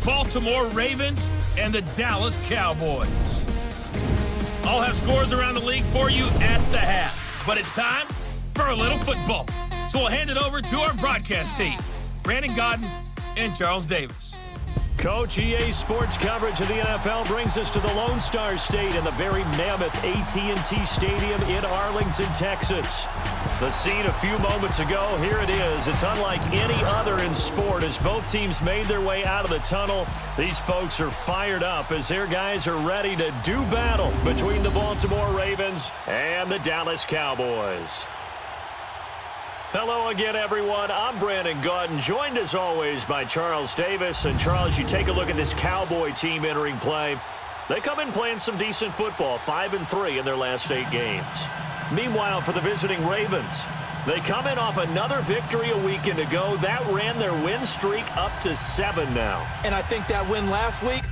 Baltimore Ravens and the Dallas Cowboys. I'll have scores around the league for you at the half, but it's time for a little football. So we'll hand it over to our broadcast team, Brandon Godden and Charles Davis. Coach, EA Sports coverage of the NFL brings us to the Lone Star State in the very mammoth AT&T Stadium in Arlington, Texas. The scene a few moments ago, here it is. It's unlike any other in sport as both teams made their way out of the tunnel. These folks are fired up as their guys are ready to do battle between the Baltimore Ravens and the Dallas Cowboys. Hello again, everyone. I'm Brandon Godden, joined as always by Charles Davis. And Charles, you take a look at this Cowboy team entering play. They come in playing some decent football, 5-3 in their last 8 games. Meanwhile, for the visiting Ravens, they come in off another victory a weekend ago. That ran their win streak up to 7 now. And I think that win last week,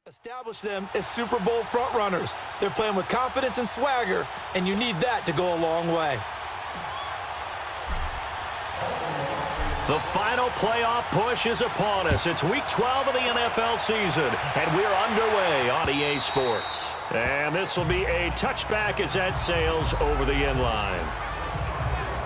establish them as Super Bowl frontrunners. They're playing with confidence and swagger, and you need that to go a long way. The final playoff push is upon us. It's Week 12 of the NFL season, and we're underway on EA Sports. And this will be a touchback as that sails over the end line.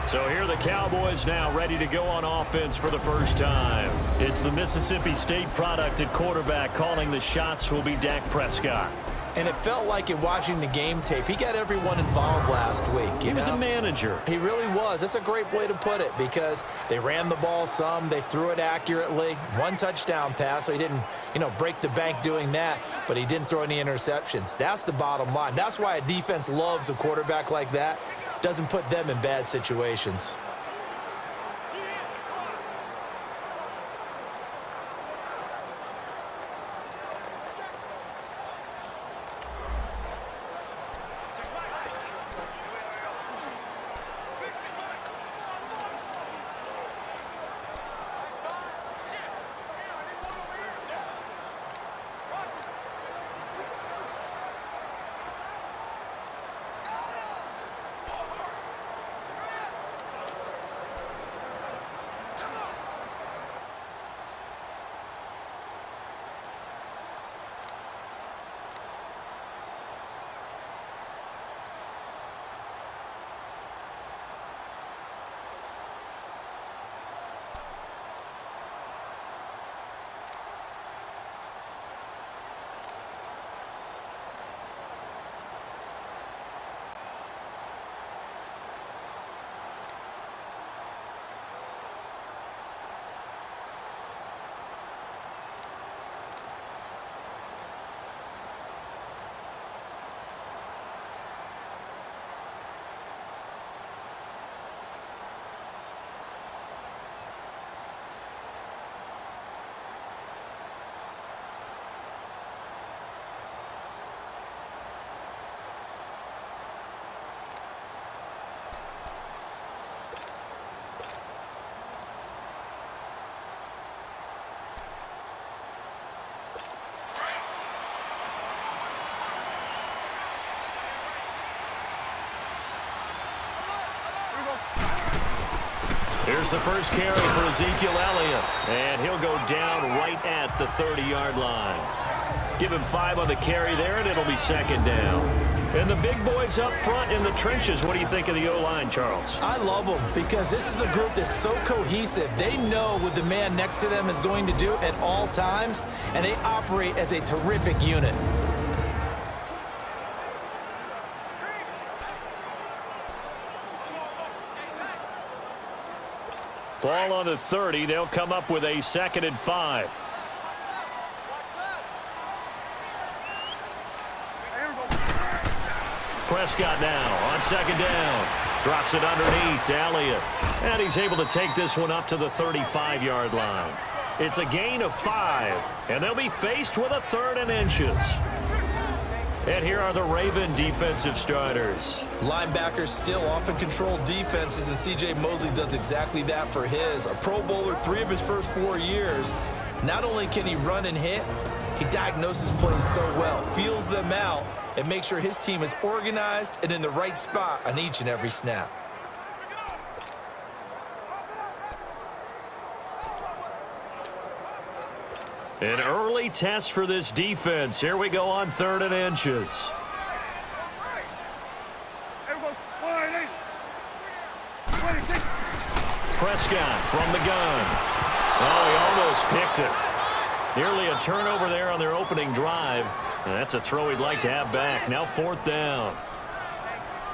So here are the Cowboys now ready to go on offense for the first time. It's the Mississippi State product at quarterback. Calling the shots will be Dak Prescott. And it felt like in watching the game tape, he got everyone involved last week. He was a manager. He really was. That's a great way to put it because they ran the ball some. They threw it accurately. 1 touchdown pass, so he didn't, break the bank doing that, but he didn't throw any interceptions. That's the bottom line. That's why a defense loves a quarterback like that. Doesn't put them in bad situations. Here's the first carry for Ezekiel Elliott. And he'll go down right at the 30-yard line. Give him 5 on the carry there, and it'll be second down. And the big boys up front in the trenches. What do you think of the O-line, Charles? I love them because this is a group that's so cohesive. They know what the man next to them is going to do at all times, and they operate as a terrific unit. Ball on the 30. They'll come up with a 2nd and 5. Prescott now on 2nd down. Drops it underneath to Elliott. And he's able to take this one up to the 35-yard line. It's a gain of 5. And they'll be faced with a 3rd and inches. And here are the Raven defensive starters. Linebackers still often control defenses, and C.J. Mosley does exactly that for his. A Pro Bowler 3 of his first 4 years. Not only can he run and hit, he diagnoses plays so well, feels them out, and makes sure his team is organized and in the right spot on each and every snap. An early test for this defense. Here we go on 3rd and inches. Prescott from the gun. Oh, he almost picked it. Nearly a turnover there on their opening drive. And that's a throw he'd like to have back. Now 4th down.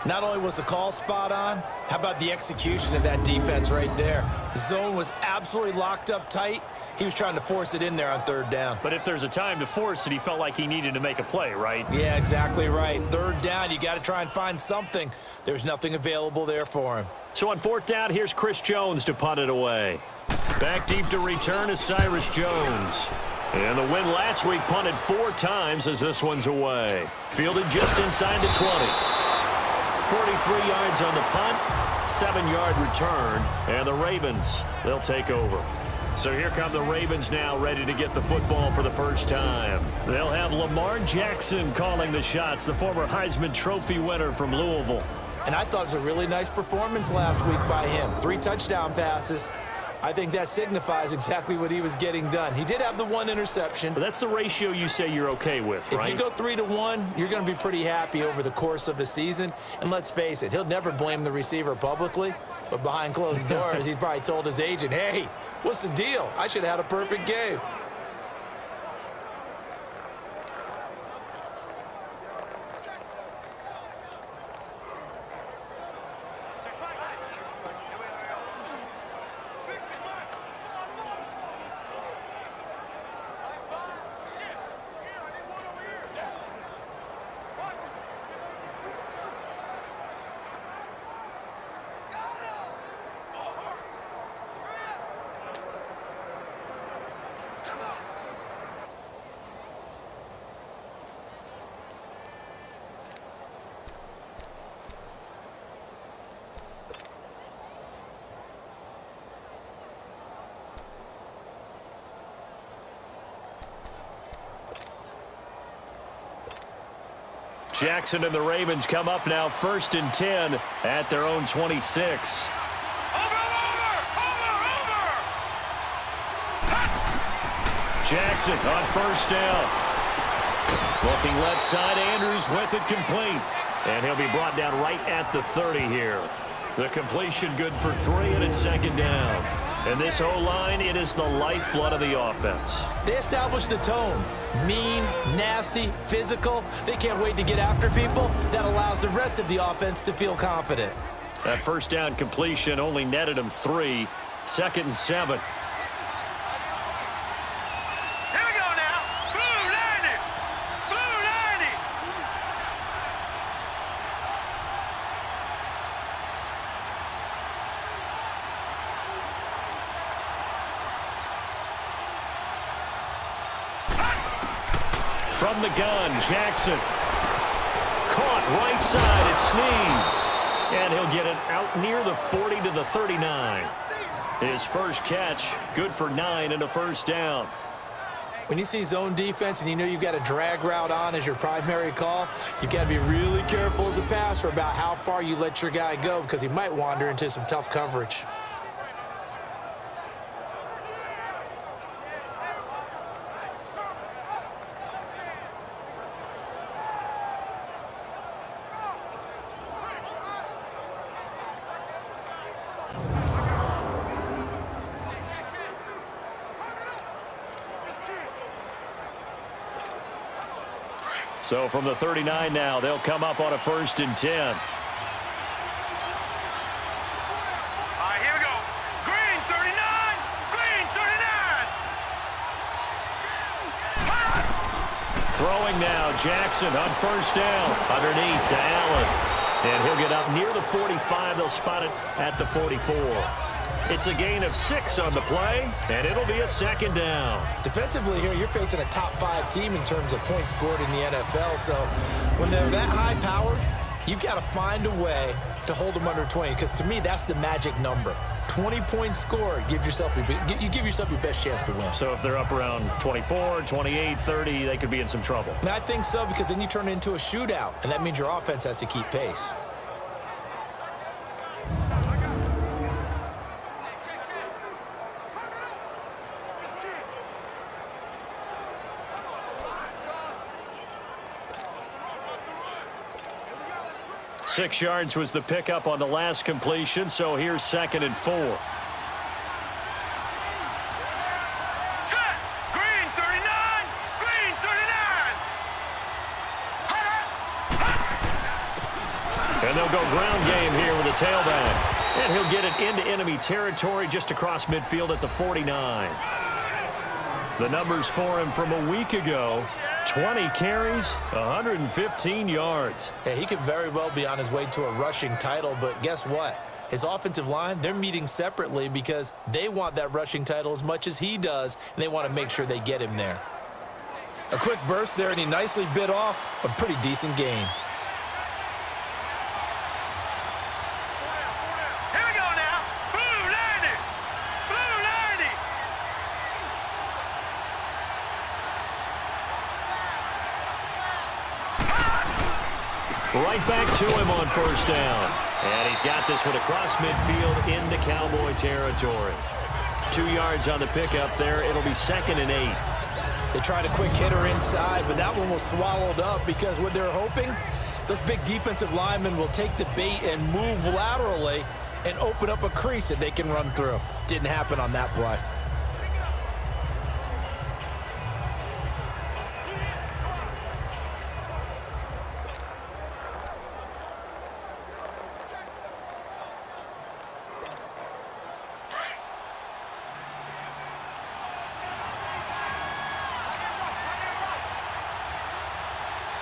Not only was the call spot on, how about the execution of that defense right there? The zone was absolutely locked up tight. He was trying to force it in there on 3rd down. But if there's a time to force it, he felt like he needed to make a play, right? Yeah, exactly right. 3rd down, you got to try and find something. There's nothing available there for him. So on 4th down, here's Chris Jones to punt it away. Back deep to return is Cyrus Jones. And the win last week punted 4 times as this one's away. Fielded just inside the 20. 43 yards on the punt, 7-yard return, and the Ravens, they'll take over. So here come the Ravens now, ready to get the football for the first time. They'll have Lamar Jackson calling the shots, the former Heisman Trophy winner from Louisville. And I thought it was a really nice performance last week by him. 3 touchdown passes. I think that signifies exactly what he was getting done. He did have the 1 interception. But that's the ratio you say you're okay with, right? If you go 3-to-1, you're going to be pretty happy over the course of the season. And let's face it, he'll never blame the receiver publicly. But behind closed doors, he's probably told his agent, hey, what's the deal? I should have had a perfect game. Jackson and the Ravens come up now 1st and 10 at their own 26. Jackson on 1st down. Looking left side, Andrews with it complete. And he'll be brought down right at the 30 here. The completion good for 3, and it's 2nd down. And this O-line, it is the lifeblood of the offense. They established the tone. Mean, nasty, physical. They can't wait to get after people. That allows the rest of the offense to feel confident. That 1st down completion only netted him 3. 2nd and 7. Here we go now. Blue 90. Blue 90. From the gun, Jackson. Caught right side, it's Snead. And he'll get it out near the 40 to the 39. His first catch, good for 9 and a 1st down. When you see zone defense and you know you've got a drag route on as your primary call, you've got to be really careful as a passer about how far you let your guy go because he might wander into some tough coverage. So from the 39 now, they'll come up on a 1st and 10. All right, here we go. Green 39. Green 39. Throwing now, Jackson on 1st down. Underneath to Allen. And he'll get up near the 45. They'll spot it at the 44. It's a gain of 6 on the play, and it'll be a 2nd down. Defensively here, you're facing a top 5 team in terms of points scored in the NFL. So when they're that high powered, you've got to find a way to hold them under 20, because to me, that's the magic number. 20 points scored, you give yourself your best chance to win. So if they're up around 24, 28, 30, they could be in some trouble. And I think so, because then you turn it into a shootout, and that means your offense has to keep pace. Six yards was the pickup on the last completion, so here's 2nd and 4. Set. Green 39. Green 39. And they'll go ground game here with a tailback. And he'll get it into enemy territory just across midfield at the 49. The numbers for him from a week ago: 20 carries, 115 yards. Yeah, he could very well be on his way to a rushing title, but guess what? His offensive line, they're meeting separately because they want that rushing title as much as he does, and they want to make sure they get him there. A quick burst there, and he nicely bit off a pretty decent gain. Here we go now. Blue 90. Blue 90. Right back to him on 1st down. And he's got this one across midfield into Cowboy territory. 2 yards on the pickup there. It'll be 2nd and 8. They tried a quick hitter inside, but that one was swallowed up because what they're hoping, those big defensive linemen will take the bait and move laterally and open up a crease that they can run through. Didn't happen on that play.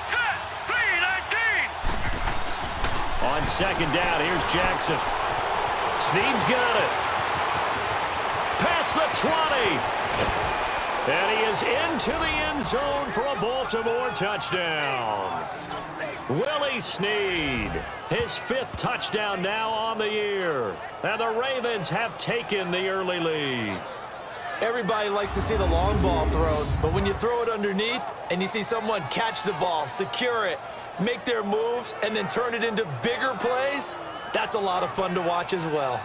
Set. 319. On 2nd down, here's Jackson. Snead's got it. Past the 20. And he is into the end zone for a Baltimore touchdown. Willie Snead, his 5th touchdown now on the year. And the Ravens have taken the early lead. Everybody likes to see the long ball thrown, but when you throw it underneath and you see someone catch the ball, secure it, make their moves, and then turn it into bigger plays, that's a lot of fun to watch as well.